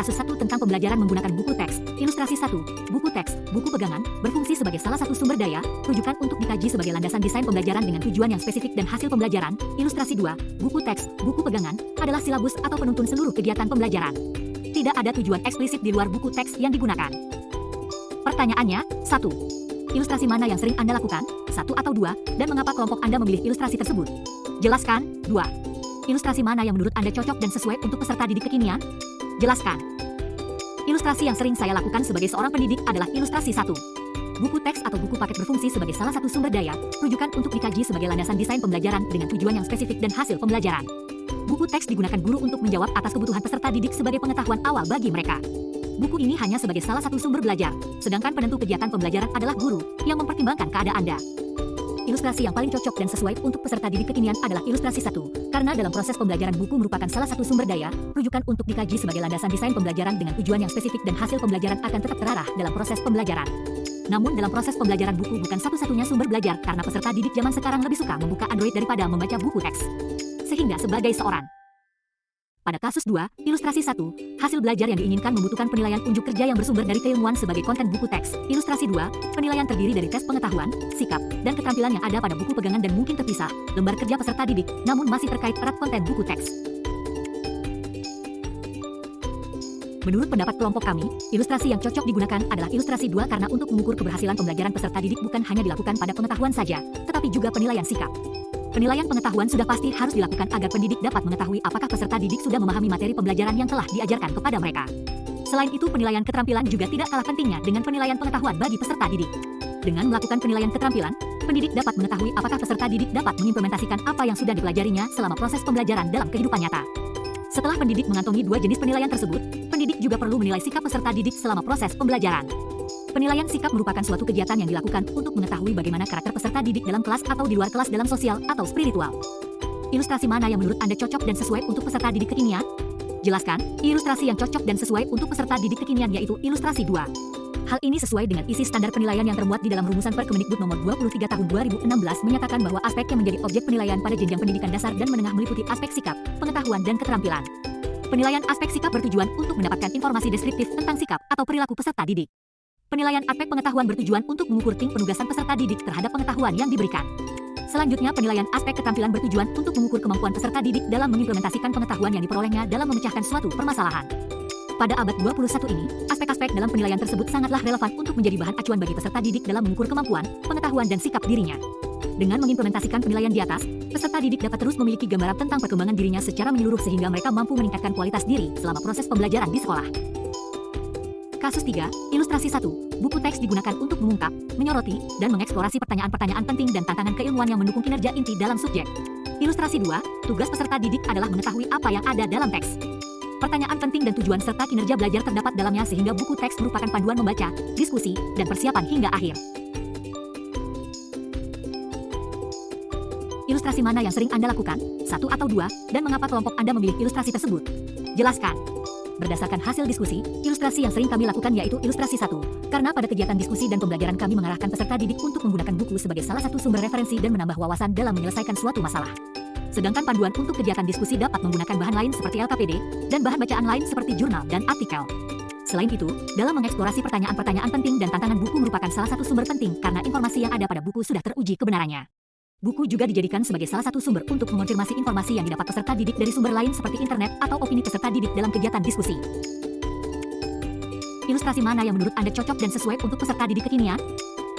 Kasus 1 tentang pembelajaran menggunakan buku teks. Ilustrasi 1. Buku teks, buku pegangan, berfungsi sebagai salah satu sumber daya, rujukan untuk dikaji sebagai landasan desain pembelajaran dengan tujuan yang spesifik dan hasil pembelajaran. Ilustrasi 2. Buku teks, buku pegangan, adalah silabus atau penuntun seluruh kegiatan pembelajaran. Tidak ada tujuan eksplisit di luar buku teks yang digunakan. Pertanyaannya, 1. Ilustrasi mana yang sering Anda lakukan? 1 atau 2, dan mengapa kelompok Anda memilih ilustrasi tersebut? Jelaskan. 2. Ilustrasi mana yang menurut Anda cocok dan sesuai untuk peserta didik kekinian? Jelaskan. Ilustrasi yang sering saya lakukan sebagai seorang pendidik adalah ilustrasi 1. Buku teks atau buku paket berfungsi sebagai salah satu sumber daya, rujukan untuk dikaji sebagai landasan desain pembelajaran dengan tujuan yang spesifik dan hasil pembelajaran. Buku teks digunakan guru untuk menjawab atas kebutuhan peserta didik sebagai pengetahuan awal bagi mereka. Buku ini hanya sebagai salah satu sumber belajar, sedangkan penentu kegiatan pembelajaran adalah guru yang mempertimbangkan keadaan Anda. Ilustrasi yang paling cocok dan sesuai untuk peserta didik kekinian adalah ilustrasi 1, karena dalam proses pembelajaran buku merupakan salah satu sumber daya, rujukan untuk dikaji sebagai landasan desain pembelajaran dengan tujuan yang spesifik dan hasil pembelajaran akan tetap terarah dalam proses pembelajaran. Namun dalam proses pembelajaran buku bukan satu-satunya sumber belajar karena peserta didik zaman sekarang lebih suka membuka Android daripada membaca buku teks. Sehingga sebagai seorang pada kasus 2, ilustrasi 1, hasil belajar yang diinginkan membutuhkan penilaian unjuk kerja yang bersumber dari keilmuan sebagai konten buku teks. Ilustrasi 2, penilaian terdiri dari tes pengetahuan, sikap, dan keterampilan yang ada pada buku pegangan dan mungkin terpisah, lembar kerja peserta didik, namun masih terkait erat konten buku teks. Menurut pendapat kelompok kami, ilustrasi yang cocok digunakan adalah ilustrasi 2 karena untuk mengukur keberhasilan pembelajaran peserta didik bukan hanya dilakukan pada pengetahuan saja, tetapi juga penilaian sikap. Penilaian pengetahuan sudah pasti harus dilakukan agar pendidik dapat mengetahui apakah peserta didik sudah memahami materi pembelajaran yang telah diajarkan kepada mereka. Selain itu, penilaian keterampilan juga tidak kalah pentingnya dengan penilaian pengetahuan bagi peserta didik. Dengan melakukan penilaian keterampilan, pendidik dapat mengetahui apakah peserta didik dapat mengimplementasikan apa yang sudah dipelajarinya selama proses pembelajaran dalam kehidupan nyata. Setelah pendidik mengantongi 2 jenis penilaian tersebut, pendidik juga perlu menilai sikap peserta didik selama proses pembelajaran. Penilaian sikap merupakan suatu kegiatan yang dilakukan untuk mengetahui bagaimana karakter peserta didik dalam kelas atau di luar kelas dalam sosial atau spiritual. Ilustrasi mana yang menurut Anda cocok dan sesuai untuk peserta didik kekinian? Jelaskan. Ilustrasi yang cocok dan sesuai untuk peserta didik kekinian yaitu ilustrasi 2. Hal ini sesuai dengan isi standar penilaian yang termuat di dalam rumusan Perkemendikbud nomor 23 tahun 2016 menyatakan bahwa aspek yang menjadi objek penilaian pada jenjang pendidikan dasar dan menengah meliputi aspek sikap, pengetahuan dan keterampilan. Penilaian aspek sikap bertujuan untuk mendapatkan informasi deskriptif tentang sikap atau perilaku peserta didik. Penilaian aspek pengetahuan bertujuan untuk mengukur tingkat penugasan peserta didik terhadap pengetahuan yang diberikan. Selanjutnya, penilaian aspek keterampilan bertujuan untuk mengukur kemampuan peserta didik dalam mengimplementasikan pengetahuan yang diperolehnya dalam memecahkan suatu permasalahan. Pada abad 21 ini, aspek-aspek dalam penilaian tersebut sangatlah relevan untuk menjadi bahan acuan bagi peserta didik dalam mengukur kemampuan, pengetahuan dan sikap dirinya. Dengan mengimplementasikan penilaian di atas, peserta didik dapat terus memiliki gambaran tentang perkembangan dirinya secara menyeluruh sehingga mereka mampu meningkatkan kualitas diri selama proses pembelajaran di sekolah. Kasus 3, ilustrasi 1, buku teks digunakan untuk mengungkap, menyoroti, dan mengeksplorasi pertanyaan-pertanyaan penting dan tantangan keilmuan yang mendukung kinerja inti dalam subjek. Ilustrasi 2, tugas peserta didik adalah mengetahui apa yang ada dalam teks. Pertanyaan penting dan tujuan serta kinerja belajar terdapat dalamnya sehingga buku teks merupakan panduan membaca, diskusi, dan persiapan hingga akhir. Ilustrasi mana yang sering Anda lakukan? 1 atau 2, dan mengapa kelompok Anda memilih ilustrasi tersebut? Jelaskan. Berdasarkan hasil diskusi, ilustrasi yang sering kami lakukan yaitu ilustrasi 1, karena pada kegiatan diskusi dan pembelajaran kami mengarahkan peserta didik untuk menggunakan buku sebagai salah satu sumber referensi dan menambah wawasan dalam menyelesaikan suatu masalah. Sedangkan panduan untuk kegiatan diskusi dapat menggunakan bahan lain seperti LKPD, dan bahan bacaan lain seperti jurnal dan artikel. Selain itu, dalam mengeksplorasi pertanyaan-pertanyaan penting dan tantangan buku merupakan salah satu sumber penting karena informasi yang ada pada buku sudah teruji kebenarannya. Buku juga dijadikan sebagai salah satu sumber untuk mengonfirmasi informasi yang didapat peserta didik dari sumber lain seperti internet atau opini peserta didik dalam kegiatan diskusi. Ilustrasi mana yang menurut Anda cocok dan sesuai untuk peserta didik kekinian?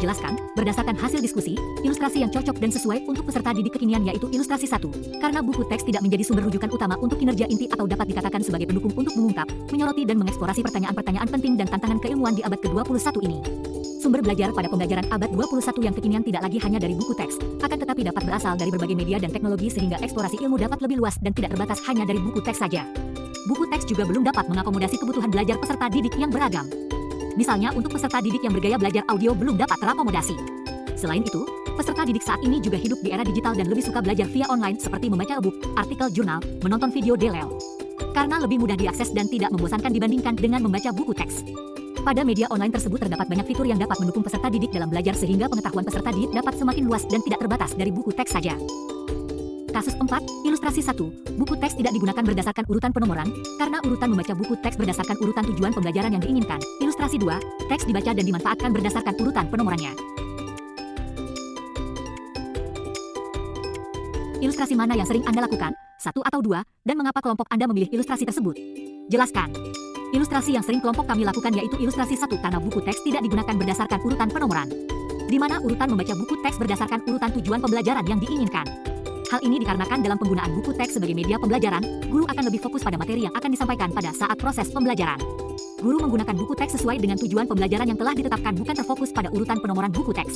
Jelaskan. Berdasarkan hasil diskusi, ilustrasi yang cocok dan sesuai untuk peserta didik kekinian yaitu ilustrasi 1, karena buku teks tidak menjadi sumber rujukan utama untuk kinerja inti atau dapat dikatakan sebagai pendukung untuk mengungkap, menyoroti dan mengeksplorasi pertanyaan-pertanyaan penting dan tantangan keilmuan di abad ke-21 ini. Sumber belajar pada pembelajaran abad 21 yang kekinian tidak lagi hanya dari buku teks, akan tetapi dapat berasal dari berbagai media dan teknologi sehingga eksplorasi ilmu dapat lebih luas dan tidak terbatas hanya dari buku teks saja. Buku teks juga belum dapat mengakomodasi kebutuhan belajar peserta didik yang beragam. Misalnya untuk peserta didik yang bergaya belajar audio belum dapat terakomodasi. Selain itu, peserta didik saat ini juga hidup di era digital dan lebih suka belajar via online seperti membaca e-book, artikel jurnal, menonton video delel. Karena lebih mudah diakses dan tidak membosankan dibandingkan dengan membaca buku teks. Pada media online tersebut terdapat banyak fitur yang dapat mendukung peserta didik dalam belajar sehingga pengetahuan peserta didik dapat semakin luas dan tidak terbatas dari buku teks saja. Kasus 4, ilustrasi 1. Buku teks tidak digunakan berdasarkan urutan penomoran, karena urutan membaca buku teks berdasarkan urutan tujuan pembelajaran yang diinginkan. Ilustrasi 2. Teks dibaca dan dimanfaatkan berdasarkan urutan penomorannya. Ilustrasi mana yang sering Anda lakukan? 1 atau 2, dan mengapa kelompok Anda memilih ilustrasi tersebut? Jelaskan. Ilustrasi yang sering kelompok kami lakukan yaitu ilustrasi 1 karena buku teks tidak digunakan berdasarkan urutan penomoran, di mana urutan membaca buku teks berdasarkan urutan tujuan pembelajaran yang diinginkan. Hal ini dikarenakan dalam penggunaan buku teks sebagai media pembelajaran, guru akan lebih fokus pada materi yang akan disampaikan pada saat proses pembelajaran. Guru menggunakan buku teks sesuai dengan tujuan pembelajaran yang telah ditetapkan, bukan terfokus pada urutan penomoran buku teks.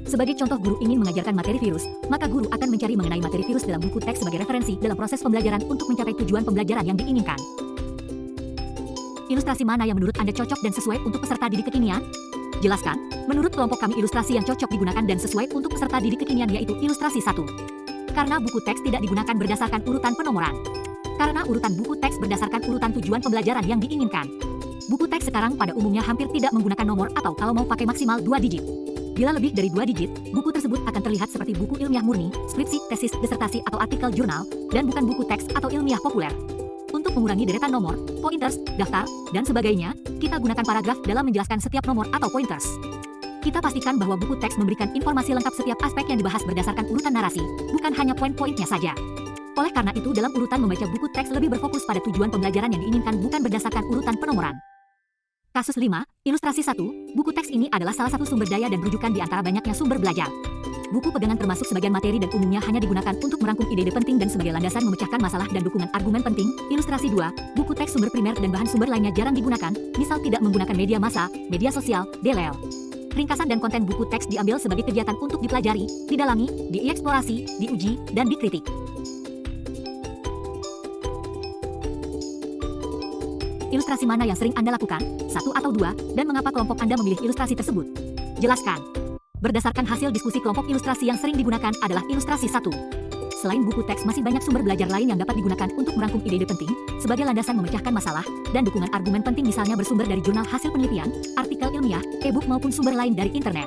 Sebagai contoh, guru ingin mengajarkan materi virus, maka guru akan mencari mengenai materi virus dalam buku teks sebagai referensi dalam proses pembelajaran untuk mencapai tujuan pembelajaran yang diinginkan. Ilustrasi mana yang menurut Anda cocok dan sesuai untuk peserta didik kekinian? Jelaskan. Menurut kelompok kami, ilustrasi yang cocok digunakan dan sesuai untuk peserta didik kekinian yaitu ilustrasi 1. Karena buku teks tidak digunakan berdasarkan urutan penomoran. Karena urutan buku teks berdasarkan urutan tujuan pembelajaran yang diinginkan. Buku teks sekarang pada umumnya hampir tidak menggunakan nomor atau kalau mau pakai maksimal 2 digit. Bila lebih dari 2 digit, buku tersebut akan terlihat seperti buku ilmiah murni, skripsi, tesis, disertasi atau artikel jurnal, dan bukan buku teks atau ilmiah populer. Untuk mengurangi deretan nomor, pointers, daftar, dan sebagainya, kita gunakan paragraf dalam menjelaskan setiap nomor atau pointers. Kita pastikan bahwa buku teks memberikan informasi lengkap setiap aspek yang dibahas berdasarkan urutan narasi, bukan hanya poin-poinnya saja. Oleh karena itu, dalam urutan membaca buku teks lebih berfokus pada tujuan pembelajaran yang diinginkan, bukan berdasarkan urutan penomoran. Kasus 5, ilustrasi 1. Buku teks ini adalah salah satu sumber daya dan rujukan di antara banyaknya sumber belajar. Buku pegangan termasuk sebagian materi dan umumnya hanya digunakan untuk merangkum ide-ide penting dan sebagai landasan memecahkan masalah dan dukungan argumen penting. Ilustrasi 2. Buku teks sumber primer dan bahan sumber lainnya jarang digunakan, misal tidak menggunakan media massa, media sosial, DLL. Ringkasan dan konten buku teks diambil sebagai kegiatan untuk dipelajari, didalami, dieksplorasi, diuji, dan dikritik. Ilustrasi mana yang sering Anda lakukan? 1 atau 2, dan mengapa kelompok Anda memilih ilustrasi tersebut? Jelaskan. Berdasarkan hasil diskusi kelompok, ilustrasi yang sering digunakan adalah ilustrasi 1. Selain buku teks, masih banyak sumber belajar lain yang dapat digunakan untuk merangkum ide-ide penting, sebagai landasan memecahkan masalah, dan dukungan argumen penting, misalnya bersumber dari jurnal hasil penelitian, artikel ilmiah, e-book maupun sumber lain dari internet.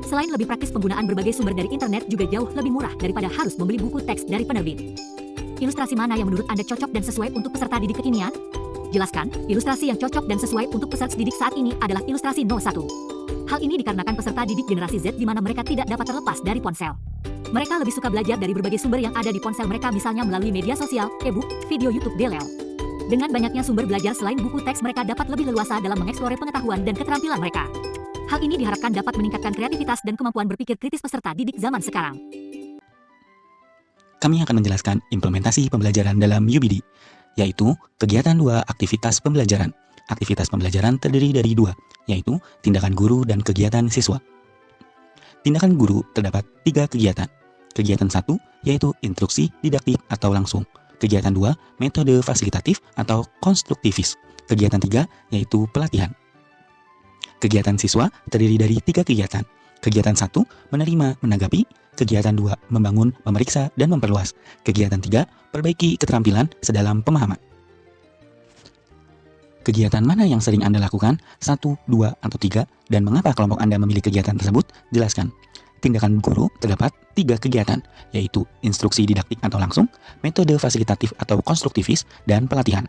Selain lebih praktis, penggunaan berbagai sumber dari internet juga jauh lebih murah daripada harus membeli buku teks dari penerbit. Ilustrasi mana yang menurut Anda cocok dan sesuai untuk peserta didik kekinian? Jelaskan. Ilustrasi yang cocok dan sesuai untuk peserta didik saat ini adalah ilustrasi 01. Hal ini dikarenakan peserta didik generasi Z di mana mereka tidak dapat terlepas dari ponsel. Mereka lebih suka belajar dari berbagai sumber yang ada di ponsel mereka, misalnya melalui media sosial, e-book, video YouTube, DLL. Dengan banyaknya sumber belajar selain buku teks, mereka dapat lebih leluasa dalam mengeksplor pengetahuan dan keterampilan mereka. Hal ini diharapkan dapat meningkatkan kreativitas dan kemampuan berpikir kritis peserta didik zaman sekarang. Kami akan menjelaskan implementasi pembelajaran dalam UBD, yaitu kegiatan 2 aktivitas pembelajaran. Aktivitas pembelajaran terdiri dari 2, yaitu tindakan guru dan kegiatan siswa. Tindakan guru terdapat 3 kegiatan. Kegiatan 1 yaitu instruksi didaktik atau langsung. Kegiatan 2 metode fasilitatif atau konstruktivis. Kegiatan 3 yaitu pelatihan. Kegiatan siswa terdiri dari 3 kegiatan. Kegiatan 1 menerima menanggapi. Kegiatan 2 membangun, memeriksa, dan memperluas. Kegiatan 3 perbaiki keterampilan sedalam pemahaman. Kegiatan mana yang sering Anda lakukan? 1, 2, atau 3, dan mengapa kelompok Anda memilih kegiatan tersebut? Jelaskan. Tindakan guru terdapat 3 kegiatan, yaitu instruksi didaktik atau langsung, metode fasilitatif atau konstruktivis, dan pelatihan.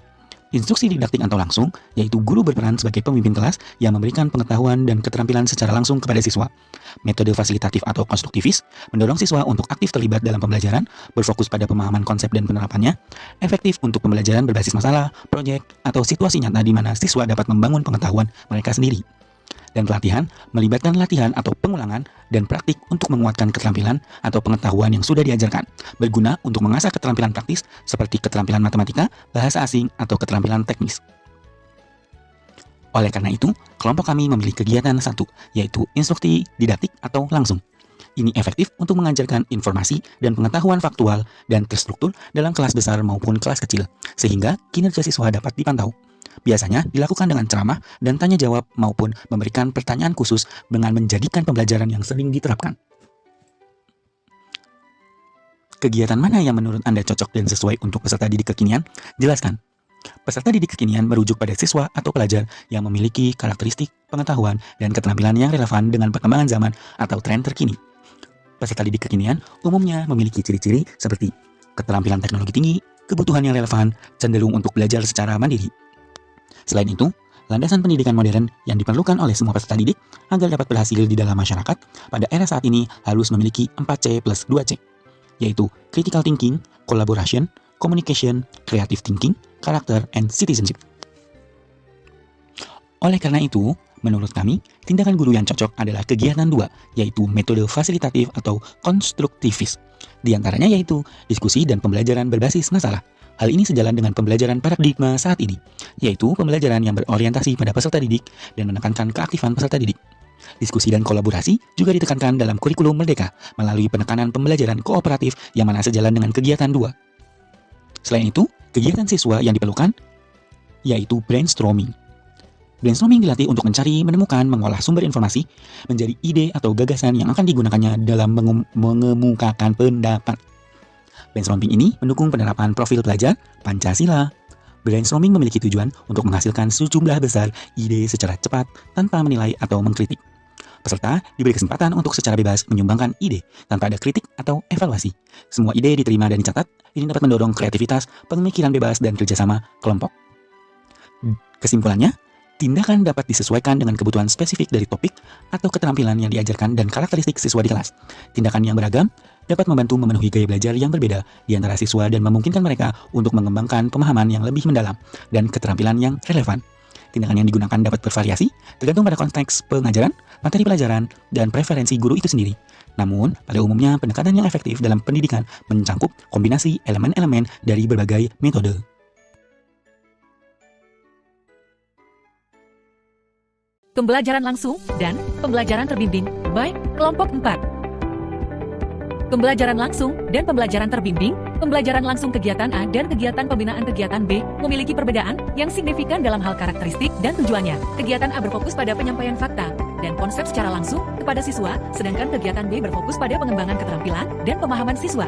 Instruksi didaktik atau langsung, yaitu guru berperan sebagai pemimpin kelas yang memberikan pengetahuan dan keterampilan secara langsung kepada siswa. Metode fasilitatif atau konstruktivis, mendorong siswa untuk aktif terlibat dalam pembelajaran, berfokus pada pemahaman konsep dan penerapannya, efektif untuk pembelajaran berbasis masalah, proyek, atau situasi nyata di mana siswa dapat membangun pengetahuan mereka sendiri. Dan pelatihan melibatkan latihan atau pengulangan dan praktik untuk menguatkan keterampilan atau pengetahuan yang sudah diajarkan, berguna untuk mengasah keterampilan praktis seperti keterampilan matematika, bahasa asing, atau keterampilan teknis. Oleh karena itu, kelompok kami memilih kegiatan 1, yaitu instruksi didaktik atau langsung. Ini efektif untuk mengajarkan informasi dan pengetahuan faktual dan terstruktur dalam kelas besar maupun kelas kecil, sehingga kinerja siswa dapat dipantau. Biasanya dilakukan dengan ceramah dan tanya jawab maupun memberikan pertanyaan khusus dengan menjadikan pembelajaran yang sering diterapkan. Kegiatan mana yang menurut Anda cocok dan sesuai untuk peserta didik kekinian? Jelaskan. Peserta didik kekinian merujuk pada siswa atau pelajar yang memiliki karakteristik, pengetahuan, dan keterampilan yang relevan dengan perkembangan zaman atau tren terkini. Peserta didik kekinian umumnya memiliki ciri-ciri seperti keterampilan teknologi tinggi, kebutuhan yang relevan, cenderung untuk belajar secara mandiri. Selain itu, landasan pendidikan modern yang diperlukan oleh semua peserta didik agar dapat berhasil di dalam masyarakat pada era saat ini harus memiliki 4C plus 2C, yaitu critical thinking, collaboration, communication, creative thinking, character, and citizenship. Oleh karena itu, menurut kami, tindakan guru yang cocok adalah kegiatan 2, yaitu metode fasilitatif atau konstruktivis. Di antaranya yaitu diskusi dan pembelajaran berbasis masalah. Hal ini sejalan dengan pembelajaran paradigma saat ini, yaitu pembelajaran yang berorientasi pada peserta didik dan menekankan keaktifan peserta didik. Diskusi dan kolaborasi juga ditekankan dalam kurikulum Merdeka melalui penekanan pembelajaran kooperatif yang mana sejalan dengan kegiatan 2. Selain itu, kegiatan siswa yang diperlukan yaitu brainstorming. Brainstorming dilatih untuk mencari, menemukan, mengolah sumber informasi menjadi ide atau gagasan yang akan digunakannya dalam mengemukakan pendapat. Brainstorming ini mendukung penerapan profil pelajar Pancasila. Brainstorming memiliki tujuan untuk menghasilkan sejumlah besar ide secara cepat tanpa menilai atau mengkritik. Peserta diberi kesempatan untuk secara bebas menyumbangkan ide tanpa ada kritik atau evaluasi. Semua ide diterima dan dicatat. Ini dapat mendorong kreativitas, pemikiran bebas, dan kerjasama kelompok. Kesimpulannya, tindakan dapat disesuaikan dengan kebutuhan spesifik dari topik atau keterampilan yang diajarkan dan karakteristik siswa di kelas. Tindakan yang beragam dapat membantu memenuhi gaya belajar yang berbeda di antara siswa dan memungkinkan mereka untuk mengembangkan pemahaman yang lebih mendalam dan keterampilan yang relevan. Tindakan yang digunakan dapat bervariasi tergantung pada konteks pengajaran, materi pelajaran, dan preferensi guru itu sendiri. Namun, pada umumnya pendekatan yang efektif dalam pendidikan mencangkup kombinasi elemen-elemen dari berbagai metode. Pembelajaran langsung dan pembelajaran terbimbing by kelompok 4. Pembelajaran langsung dan pembelajaran terbimbing, pembelajaran langsung kegiatan A dan kegiatan pembinaan kegiatan B memiliki perbedaan yang signifikan dalam hal karakteristik dan tujuannya. Kegiatan A berfokus pada penyampaian fakta dan konsep secara langsung kepada siswa, sedangkan kegiatan B berfokus pada pengembangan keterampilan dan pemahaman siswa.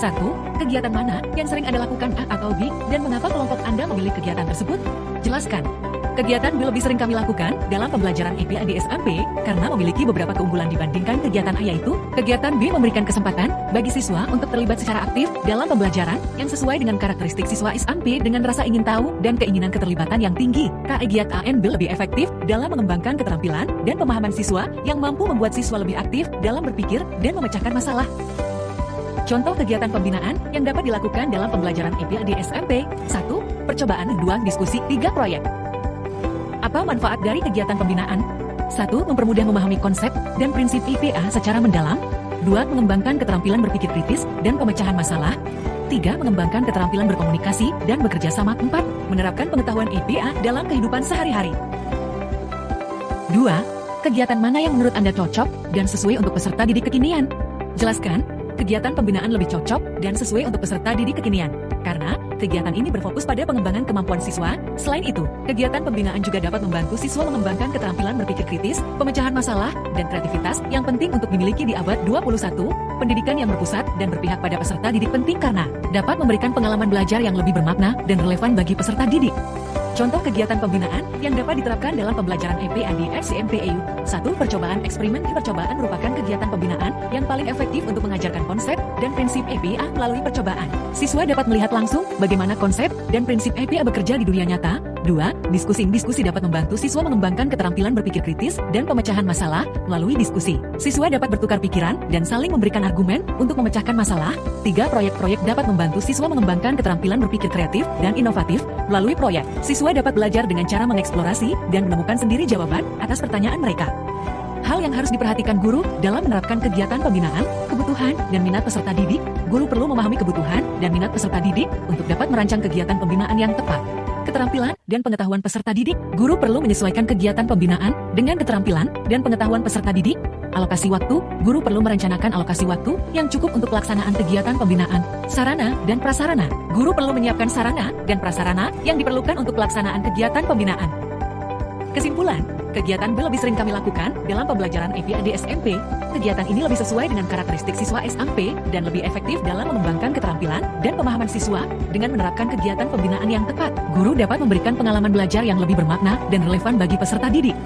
1. Kegiatan mana yang sering Anda lakukan A atau B dan mengapa kelompok Anda memilih kegiatan tersebut? Jelaskan. Kegiatan B lebih sering kami lakukan dalam pembelajaran IPA di SMP karena memiliki beberapa keunggulan dibandingkan kegiatan A, yaitu kegiatan B memberikan kesempatan bagi siswa untuk terlibat secara aktif dalam pembelajaran yang sesuai dengan karakteristik siswa SMP dengan rasa ingin tahu dan keinginan keterlibatan yang tinggi. Kegiatan B lebih efektif dalam mengembangkan keterampilan dan pemahaman siswa yang mampu membuat siswa lebih aktif dalam berpikir dan memecahkan masalah. Contoh kegiatan pembinaan yang dapat dilakukan dalam pembelajaran IPA di SMP. 1. Percobaan. 2. Diskusi. 3. Proyek. Apa manfaat dari kegiatan pembinaan? 1. Mempermudah memahami konsep dan prinsip IPA secara mendalam. 2. Mengembangkan keterampilan berpikir kritis dan pemecahan masalah. 3. Mengembangkan keterampilan berkomunikasi dan bekerja sama. 4. Menerapkan pengetahuan IPA dalam kehidupan sehari-hari. 2. Kegiatan mana yang menurut Anda cocok dan sesuai untuk peserta didik kekinian? Jelaskan. Kegiatan pembinaan lebih cocok dan sesuai untuk peserta didik kekinian, karena kegiatan ini berfokus pada pengembangan kemampuan siswa. Selain itu, kegiatan pembinaan juga dapat membantu siswa mengembangkan keterampilan berpikir kritis, pemecahan masalah, dan kreativitas yang penting untuk dimiliki di abad 21. Pendidikan yang berpusat dan berpihak pada peserta didik penting karena dapat memberikan pengalaman belajar yang lebih bermakna dan relevan bagi peserta didik. Contoh kegiatan pembinaan yang dapat diterapkan dalam pembelajaran IPA di FCMPEU. 1. Percobaan eksperimen. Percobaan merupakan kegiatan pembinaan yang paling efektif untuk mengajarkan konsep dan prinsip IPA melalui percobaan. Siswa dapat melihat langsung bagaimana konsep dan prinsip IPA bekerja di dunia nyata. 2. Diskusi. Diskusi dapat membantu siswa mengembangkan keterampilan berpikir kritis dan pemecahan masalah melalui diskusi. Siswa dapat bertukar pikiran dan saling memberikan argumen untuk memecahkan masalah. 3. Proyek. Proyek dapat membantu siswa mengembangkan keterampilan berpikir kreatif dan inovatif melalui proyek. Siswa dapat belajar dengan cara mengeksplorasi dan menemukan sendiri jawaban atas pertanyaan mereka. Hal yang harus diperhatikan guru dalam menerapkan kegiatan pembinaan, kebutuhan dan minat peserta didik. Guru perlu memahami kebutuhan dan minat peserta didik untuk dapat merancang kegiatan pembinaan yang tepat. Keterampilan dan pengetahuan peserta didik. Guru perlu menyesuaikan kegiatan pembinaan dengan keterampilan dan pengetahuan peserta didik. Alokasi waktu. Guru perlu merencanakan alokasi waktu yang cukup untuk pelaksanaan kegiatan pembinaan. Sarana dan prasarana. Guru perlu menyiapkan sarana dan prasarana yang diperlukan untuk pelaksanaan kegiatan pembinaan. Kesimpulan, kegiatan B lebih sering kami lakukan dalam pembelajaran IPA di SMP. Kegiatan ini lebih sesuai dengan karakteristik siswa SMP dan lebih efektif dalam mengembangkan keterampilan dan pemahaman siswa dengan menerapkan kegiatan pembinaan yang tepat. Guru dapat memberikan pengalaman belajar yang lebih bermakna dan relevan bagi peserta didik.